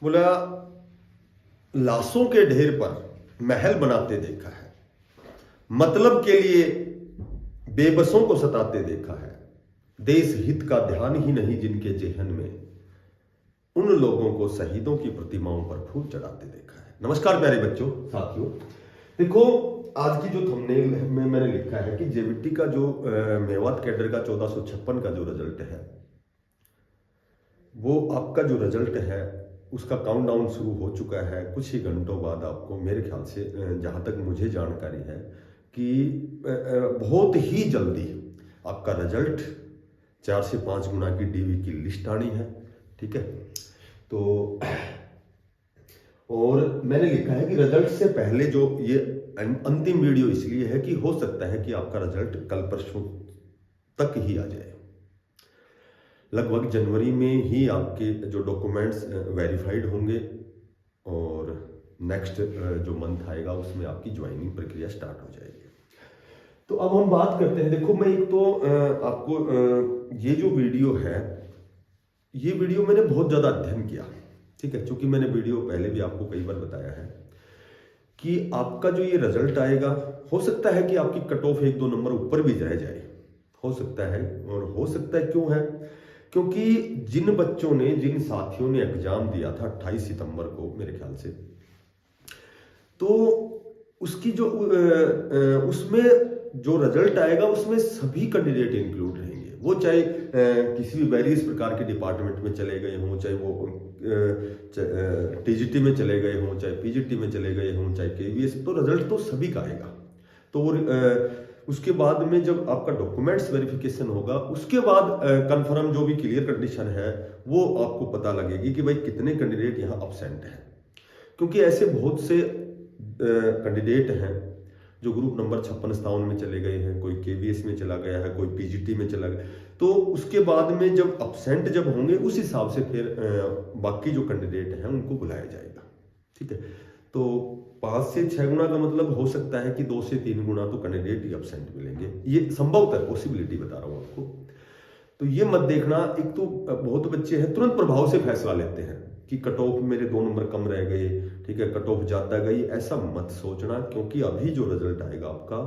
बोला, लाशों के ढेर पर महल बनाते देखा है, मतलब के लिए बेबसों को सताते देखा है, देश हित का ध्यान ही नहीं जिनके जेहन में, उन लोगों को शहीदों की प्रतिमाओं पर फूल चढ़ाते देखा है। नमस्कार प्यारे बच्चों, साथियों, देखो आज की जो थंबनेल में मैंने लिखा है कि जेबीटी का जो मेवात कैडर का 1456 का जो रिजल्ट है, वो आपका जो रिजल्ट है उसका काउंटडाउन शुरू हो चुका है। कुछ ही घंटों बाद आपको, मेरे ख्याल से जहाँ तक मुझे जानकारी है कि बहुत ही जल्दी आपका रिजल्ट 4 से 5 गुना की डीवी की लिस्ट आनी है। ठीक है, तो और मैंने लिखा है कि रिजल्ट से पहले जो ये अंतिम वीडियो इसलिए है कि हो सकता है कि आपका रिजल्ट कल परसों तक ही आ जाए। लगभग जनवरी में ही आपके जो डॉक्यूमेंट्स वेरीफाइड होंगे और नेक्स्ट जो मंथ आएगा उसमें आपकी ज्वाइनिंग प्रक्रिया स्टार्ट हो जाएगी। तो अब हम बात करते हैं। देखो, मैं एक तो आपको ये जो वीडियो है, ये वीडियो मैंने बहुत ज़्यादा अध्ययन किया। ठीक है, क्योंकि मैंने वीडियो पहले भी आपको कई बार बताया है कि आपका जो ये रिजल्ट आएगा, हो सकता है कि आपकी कट ऑफ 1-2 नंबर ऊपर भी जाए, हो सकता है। और हो सकता है क्यों है, क्योंकि जिन बच्चों ने, जिन साथियों ने एग्जाम दिया था 28 सितंबर को मेरे ख्याल से, तो उसकी जो उसमें जो रिजल्ट आएगा उसमें सभी कैंडिडेट इंक्लूड रहेंगे। वो चाहे किसी भी वेरियस प्रकार के डिपार्टमेंट में चले गए हों, चाहे वो टीजीटी में चले गए हों, चाहे पीजीटी में चले गए हों, चाहे केवीएस, तो रिजल्ट तो सभी का आएगा। तो वो उसके बाद में जब आपका डॉक्यूमेंट्स वेरिफिकेशन होगा, उसके बाद कंफर्म जो भी क्लियर कंडीशन है वो आपको पता लगेगी कि भाई कितने कैंडिडेट यहाँ अब्सेंट हैं। क्योंकि ऐसे बहुत से कैंडिडेट हैं जो ग्रुप नंबर 56-57 में चले गए हैं, कोई केवीएस में चला गया है, कोई पीजीटी में चला गया। तो उसके बाद में जब अब्सेंट जब होंगे, उस हिसाब से फिर बाकी जो कैंडिडेट हैं उनको बुलाया जाएगा। ठीक है, तो 5 से 6 गुना का मतलब हो सकता है कि 2 से 3 गुना तो कैंडिडेट ही अब्सेंट मिलेंगे। ये संभवतः पॉसिबिलिटी बता रहा हूँ आपको। तो ये मत देखना, एक तो बहुत बच्चे हैं तुरंत प्रभाव से फैसला लेते हैं कि कट ऑफ मेरे 2 नंबर कम रह गए, ठीक है, कट ऑफ ज्यादा गई, ऐसा मत सोचना। क्योंकि अभी जो रिजल्ट आएगा आपका,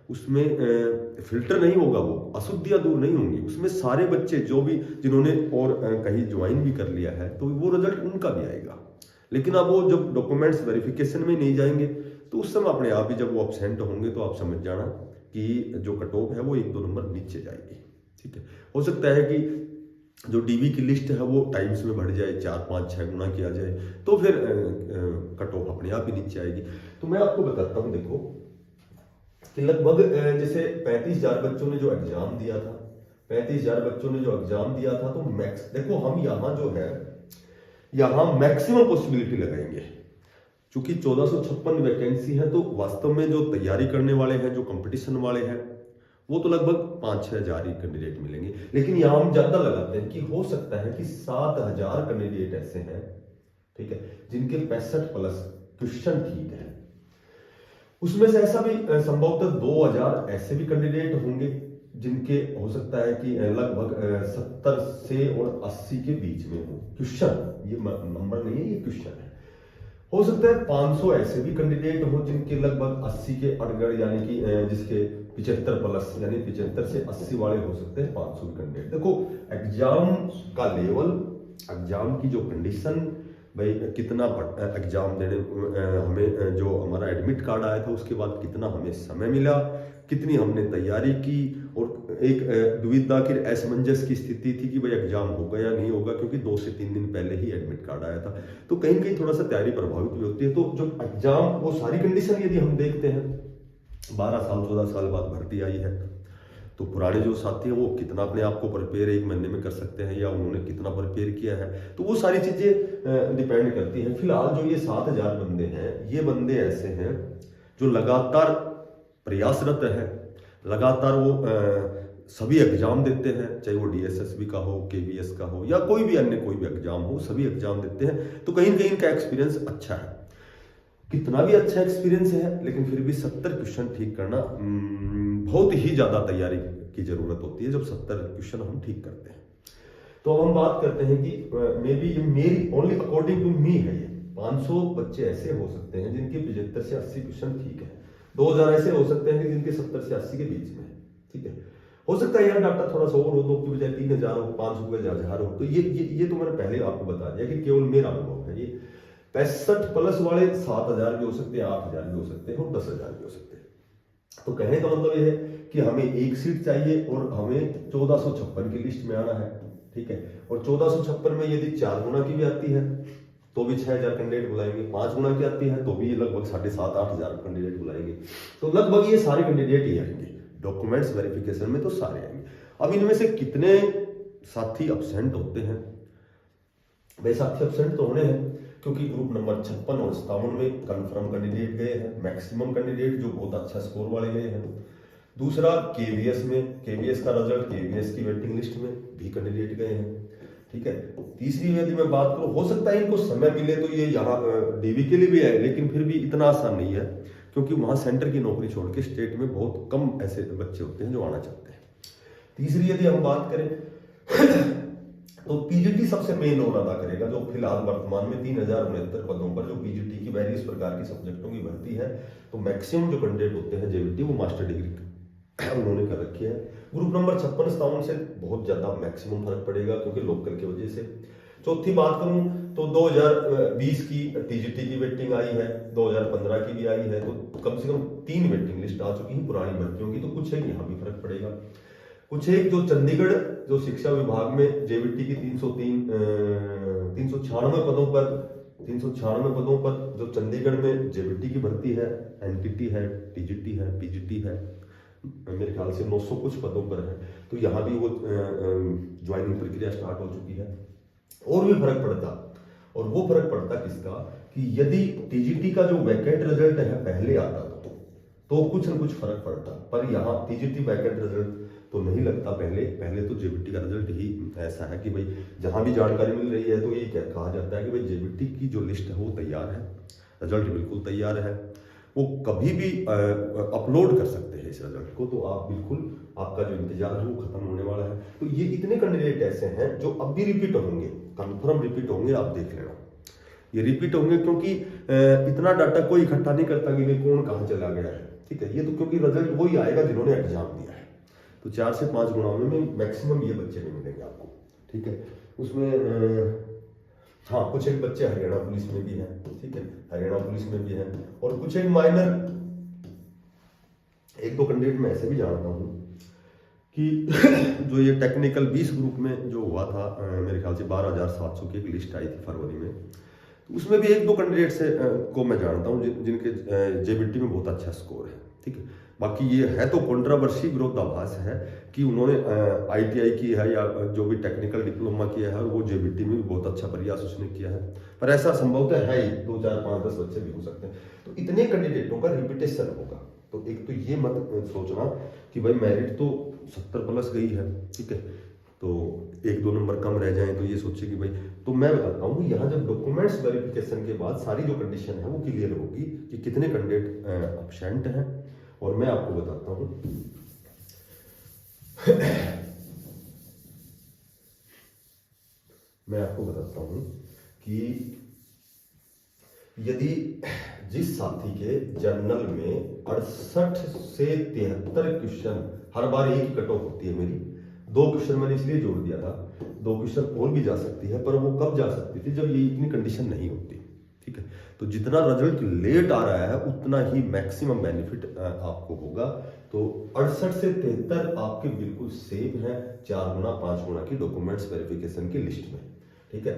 उसमें फिल्टर नहीं होगा, वो अशुद्धियां दूर नहीं होंगी। उसमें सारे बच्चे जो भी, जिन्होंने और कहीं ज्वाइन भी कर लिया है, तो वो रिजल्ट उनका भी आएगा। लेकिन अब वो जब डॉक्यूमेंट्स वेरिफिकेशन में नहीं जाएंगे, तो उस समय अपने आप ही जब वो अब्सेंट होंगे, तो आप समझ जाना कि जो कट ऑफ है वो 1-2 नंबर नीचे जाएगी। ठीक है, हो सकता है कि जो डीवी की लिस्ट है वो टाइम्स में बढ़ जाए, 4-5-6 गुना किया जाए, तो फिर कट ऑफ अपने आप ही नीचे आएगी। तो मैं आपको बताता हूँ, देखो कि लगभग जैसे 35,000 बच्चों ने जो एग्जाम दिया था, 35,000 बच्चों ने जो एग्जाम दिया था, तो मैक्स देखो हम यहाँ जो है, यहाँ मैक्सिमम पॉसिबिलिटी लगाएंगे। चूंकि 1456 वैकेंसी है, तो वास्तव में जो तैयारी करने वाले हैं, जो कंपटीशन वाले हैं, वो तो लगभग 5-6 हजार ही कैंडिडेट मिलेंगे। लेकिन यहां हम ज्यादा लगाते हैं कि हो सकता है कि 7,000 कैंडिडेट ऐसे हैं, ठीक है, जिनके 65+ क्वेश्चन ठीक है। उसमें से ऐसा भी संभवतः 2,000 ऐसे भी कैंडिडेट होंगे जिनके हो सकता है कि लगभग 70 से और 80 के बीच में हो क्वेश्चन। ये नंबर नहीं है, ये क्वेश्चन है। हो सकता है 500 ऐसे भी कैंडिडेट हो जिनके लगभग 80 के अड़गड़, यानी कि जिसके 75+ यानी 75 से 80 वाले हो सकते हैं 500 कैंडिडेट। देखो एग्जाम का लेवल, एग्जाम की जो कंडीशन, भाई कितना एग्जाम देने हमें, जो हमारा एडमिट कार्ड आया था उसके बाद कितना हमें समय मिला, कितनी हमने तैयारी की, और एक दुविधा की, असमंजस की स्थिति थी कि भाई एग्जाम होगा या नहीं होगा, क्योंकि 2 से 3 दिन पहले ही एडमिट कार्ड आया था। तो कहीं कहीं थोड़ा सा तैयारी प्रभावित भी होती है। तो जो एग्जाम, वो सारी कंडीशन यदि हम देखते हैं, 12 साल 14 साल बाद भर्ती आई है, तो पुराने जो साथी हैं वो कितना अपने आप को प्रिपेयर 1 महीने में कर सकते हैं, या उन्होंने कितना प्रिपेयर किया है, तो वो सारी चीजें डिपेंड करती हैं। फिलहाल जो ये 7,000 बंदे हैं, ये बंदे ऐसे हैं जो लगातार प्रयासरत है, लगातार वो सभी एग्जाम देते हैं, चाहे वो डीएसएसबी का हो, केवीएस का हो, या कोई भी अन्य कोई भी एग्जाम हो, सभी एग्जाम देते हैं। तो कहीं ना कहीं इनका एक्सपीरियंस अच्छा है। कितना भी अच्छा एक्सपीरियंस है, लेकिन फिर भी 70 क्वेश्चन ठीक करना बहुत ही ज्यादा तैयारी की जरूरत होती है जब 70 क्वेश्चन हम ठीक करते हैं। तो अब हम बात करते हैं कि मे बी ये मेरी ओनली अकॉर्डिंग टू मी है, ये 500 बच्चे ऐसे हो सकते हैं जिनके 75 से 80 क्वेश्चन ठीक है, 2000 ऐसे हो सकते हैं कि जिनके 70 से 80 के बीच में है, ठीक है। हो सकता है यार डाटा थोड़ा सा और हो, 2 की बजाय 3000 हो, 500 के बजाय 1000 हो, तो ये तो मैंने पहले आपको बता दिया कि केवल मेरा अनुभव है। ये 65 प्लस वाले 7000 भी हो सकते हैं, 8000 भी हो सकते हैं और 10,000 भी हो सकते हैं। तो कहने का मतलब ये है कि हमें एक सीट चाहिए और हमें 1456 की लिस्ट में आना है, ठीक है। और 1456 में यदि 4 गुना की भी आती है तो भी 6000 कैंडिडेट बुलाएंगे, 5 गुना की आती है तो भी ये लगभग 7,500-8,000 कैंडिडेट बुलाएंगे। तो लगभग ये सारे कैंडिडेट ही आएंगे डॉक्यूमेंट्स वेरिफिकेशन में, तो सारे आएंगे। अब इनमें से कितने साथी अब्सेंट होते हैं? भाई साथी अब्सेंट तो होने हैं, क्योंकि ग्रुप नंबर 56 और 57 में कंफर्म कैंडिडेट गए हैं, मैक्सिमम कैंडिडेट जो बहुत अच्छा स्कोर वाले गए हैं। दूसरा केवीएस में, केवीएस का रिजल्ट, केवीएस की वेटिंग लिस्ट में भी कैंडिडेट गए हैं, ठीक है। तीसरी यदि मैं बात करूं, हो सकता है इनको समय मिले तो ये यहाँ डीवी के लिए भी आए, लेकिन फिर भी इतना आसान नहीं है, क्योंकि वहां सेंटर की नौकरी छोड़ के स्टेट में बहुत कम ऐसे बच्चे होते हैं जो आना चाहते हैं। तीसरी यदि हम बात करें तो पीजीटी सबसे मेन रोल अदा करेगा, जो फिलहाल वर्तमान में 3069 पदों पर जो पीजीटी की वेरियस प्रकार की सब्जेक्टों की भर्ती है, तो मैक्सिमम जो कैंडिडेट होते हैं जेबीटी वो मास्टर डिग्री उन्होंने कर रखी है। ग्रुप नंबर 56-57 से बहुत ज्यादा मैक्सिमम फर्क पड़ेगा, क्योंकि लोकल की वजह से। चौथी बात करूं तो 2020 की टीजीटी की वेटिंग आई है, 2015 की भी आई है, तो कम से कम 3 वेटिंग लिस्ट आ चुकी है पुरानी भर्तियों की, तो कुछ एक यहाँ भी फर्क पड़ेगा। कुछ एक जो चंडीगढ़ जो शिक्षा विभाग में जेबीटी की 396 पदों पर जो चंडीगढ़ में जेबीटी की भर्ती है, एनटीटी है, टीजीटी है, पीजीटी है, मेरे ख्याल से 900 कुछ पदों पर है, तो यहाँ भी वो ज्वाइनिंग प्रक्रिया स्टार्ट हो चुकी है। और भी फर्क पड़ता, और वो फर्क पड़ता किसका, कि यदि टीजीटी का जो वैकेंट रिजल्ट है पहले आता तो कुछ न कुछ फर्क पड़ता, पर यहाँ टीजीटी वैकेंट रिजल्ट तो नहीं लगता पहले तो जेबीटी का रिजल्ट ही ऐसा है कि भाई जहां भी जानकारी मिल रही है तो ये कहा जाता है कि भाई जेबीटी की जो लिस्ट है वो तैयार है, रिजल्ट बिल्कुल तैयार है, वो कभी भी अपलोड कर सकते हैं इस रिजल्ट को, तो आप बिल्कुल आपका जो इंतजार है वो खत्म होने वाला है। तो ये इतने कैंडिडेट ऐसे हैं जो अब भी रिपीट होंगे, कंफर्म रिपीट होंगे, आप देख लेना ये रिपीट होंगे, क्योंकि इतना डाटा कोई इकट्ठा नहीं करता कि भाई कौन कहाँ चला गया है, ठीक है। ये तो क्योंकि रिजल्ट वही आएगा जिन्होंने एग्जाम दिया है, तो 4 से 5 गुणाओं में मैक्सिमम ये बच्चे नहीं मिलेंगे आपको, ठीक है। उसमें हाँ कुछ एक बच्चे हरियाणा पुलिस में भी हैं, ठीक है, हरियाणा पुलिस में भी हैं, और कुछ एक माइनर 1-2 कैंडिडेट मैं ऐसे भी जानता हूँ कि जो ये टेक्निकल 20 ग्रुप में जो हुआ था, मेरे ख्याल से 12,700 की एक लिस्ट आई थी फरवरी में, तो उसमें भी 1-2 कैंडिडेट से को मैं जानता हूँ जिनके जेबीटी में बहुत अच्छा स्कोर है, ठीक है। बाकी ये है तो कंट्रोवर्सी, विरोधाभास है कि उन्होंने आईटीआई की है या जो भी टेक्निकल डिप्लोमा किया है, वो जेबीटी में भी बहुत अच्छा प्रयास उसने किया है, पर ऐसा संभवतः है ही 2, 4, 5, 10 बच्चे भी हो सकते हैं। तो इतने कैंडिडेटों का रिपीटेशन होगा, तो एक तो ये मत सोचना कि भाई मेरिट तो 70 प्लस गई है, ठीक है, तो 1-2 नंबर कम रह जाएं तो ये सोचे कि भाई, तो मैं बताता हूँ यहाँ जब डॉक्यूमेंट्स वेरिफिकेशन के बाद सारी जो कंडीशन है वो क्लियर होगी कि कितने कैंडिडेट एब्सेंट हैं, और मैं आपको बताता हूँ कि यदि जिस साथी के जर्नल में 68 से 73 क्वेश्चन, हर बार एक ही कट ऑफ होती है मेरी, 2 क्वेश्चन मैंने इसलिए जोड़ दिया था, 2 क्वेश्चन और भी जा सकती है, पर वो कब जा सकती थी जब ये इतनी कंडीशन नहीं होती, ठीक है। तो जितना रिजल्ट लेट आ रहा है उतना ही मैक्सिमम बेनिफिट आपको होगा। तो 68 से 73 आपके बिल्कुल सेफ हैं 4 गुना 5 गुना की डॉक्यूमेंट्स वेरिफिकेशन की लिस्ट में, ठीक है।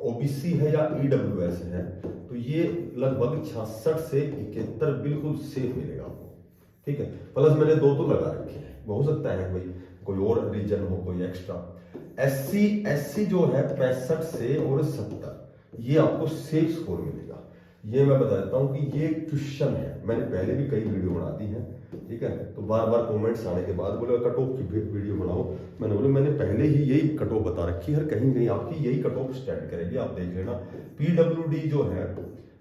ओबीसी है या ईडब्ल्यूएस है तो ये लगभग 66 से 71 बिल्कुल सेफ मिलेगा आपको, ठीक है। प्लस मैंने 2 तो लगा रखे हैं, हो सकता है भाई कोई और रीजन हो, कोई एक्स्ट्रा। एससी जो है 65 से और 70, ये आपको सेफ स्कोर मिलेगा। ये मैं बता देता हूँ कि ये क्वेश्चन है, मैंने पहले भी कई वीडियो बना दी है, ठीक है। तो बार बार कमेंट्स आने के बाद बोले कट ऑफ की वीडियो बनाओ, मैंने बोला मैंने पहले ही यही कट ऑफ बता रखी है, कहीं कहीं आपकी यही कट ऑफ स्टैंड करेगी, आप देख लेना। पीडब्ल्यूडी जो है,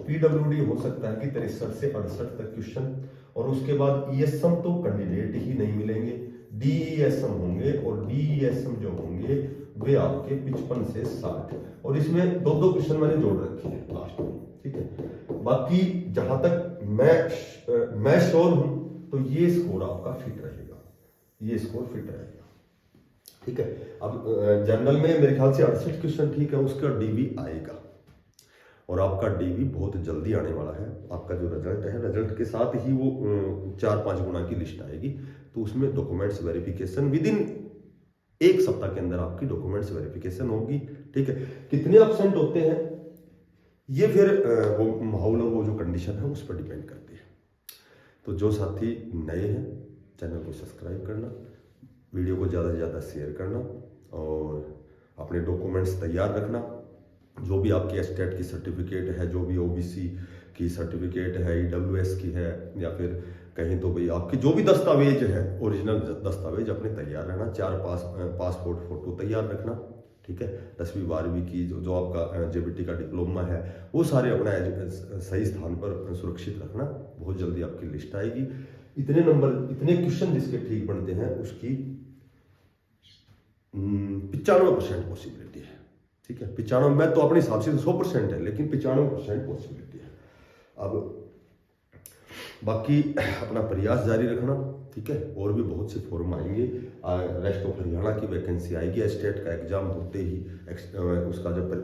पीडब्ल्यूडी हो सकता है कि 63 से 68 तक क्वेश्चन, और उसके बाद ईएसएम तो कैंडिडेट ही नहीं मिलेंगे, DESM होंगे और DESM जो होंगे वे आपके 55 से 60 और इसमें दो दो क्वेश्चन मैंने जोड़ रखे हैं लास्ट में, ठीक है। बाकी जहां तक मैं श्योर हूं तो ये स्कोर आपका फिट रहेगा, ये स्कोर फिट रहेगा, ठीक है। अब जनरल में मेरे ख्याल से 68 क्वेश्चन, ठीक है, उसका DB आएगा और आपका DB बहुत जल्दी आने वाला है। आपका जो रिजल्ट है, रिजल्ट के साथ ही वो 4-5 गुना की लिस्ट आएगी, तो उसमें डॉक्यूमेंट्स वेरिफिकेशन विद इन 1 सप्ताह के अंदर आपकी डॉक्यूमेंट्स वेरिफिकेशन होगी, ठीक है। कितने अपसेंट होते हैं ये फिर वो माहौल और वो जो कंडीशन है उस पर डिपेंड करती है। तो जो साथी नए हैं चैनल को सब्सक्राइब करना, वीडियो को ज़्यादा से ज़्यादा शेयर करना और अपने डॉक्यूमेंट्स तैयार रखना। जो भी आपकी स्टेट की सर्टिफिकेट है, जो भी OBC की सर्टिफिकेट है, EWS की है, या फिर कहीं तो भाई आपकी जो भी दस्तावेज है, ओरिजिनल दस्तावेज अपने तैयार रहना। 4 पासपोर्ट फोटो तैयार रखना, ठीक है। 10वीं 12वीं की जो आपका JBT का डिप्लोमा है वो सारे अपना सही स्थान पर सुरक्षित रखना। बहुत जल्दी आपकी लिस्ट आएगी। इतने नंबर, इतने क्वेश्चन जिसके ठीक बनते हैं उसकी 95% पॉसिबिलिटी है, ठीक है। 95, मैं तो अपने हिसाब से 100% है, लेकिन 95% पॉसिबिलिटी है। अब बाकी अपना प्रयास जारी रखना, ठीक है। और भी बहुत से फॉर्म आएंगे। रेस्ट ऑफ हरियाणा की वैकेंसी आएगी। स्टेट का एग्जाम होते ही उसका जब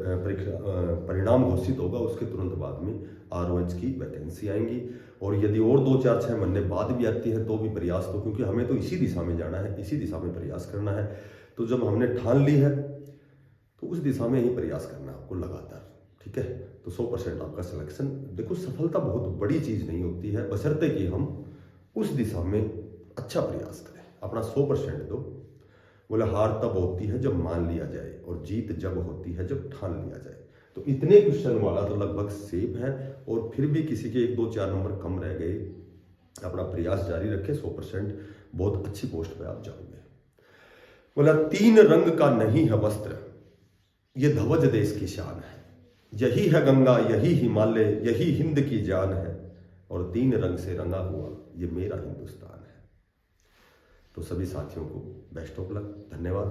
परिणाम घोषित होगा उसके तुरंत बाद में ROH की वैकेंसी आएंगी। और यदि और 2-4-6 महीने बाद भी आती है तो भी प्रयास, तो क्योंकि हमें तो इसी दिशा में जाना है, इसी दिशा में प्रयास करना है। तो जब हमने ठान ली है तो उस दिशा में ही प्रयास करना आपको लगातार, ठीक है। तो 100% आपका सिलेक्शन, देखो सफलता बहुत बड़ी चीज़ नहीं होती है, बशर्ते कि हम उस दिशा में अच्छा प्रयास करें, अपना 100% दो। बोले हार तब होती है जब मान लिया जाए और जीत जब होती है जब ठान लिया जाए। तो इतने क्वेश्चन वाला तो लगभग सेफ है और फिर भी किसी के 1-2-4 नंबर कम रह गए, अपना प्रयास जारी रखें। 100% बहुत अच्छी पोस्ट पे आप जाओगे। बोला 3 रंग का नहीं है वस्त्र, ये ध्वज देश की शान है। यही है गंगा, यही हिमालय, यही हिंद की जान है, और 3 रंग से रंगा हुआ ये मेरा हिंदुस्तान है। तो सभी साथियों को बेस्ट ऑफ लक, धन्यवाद।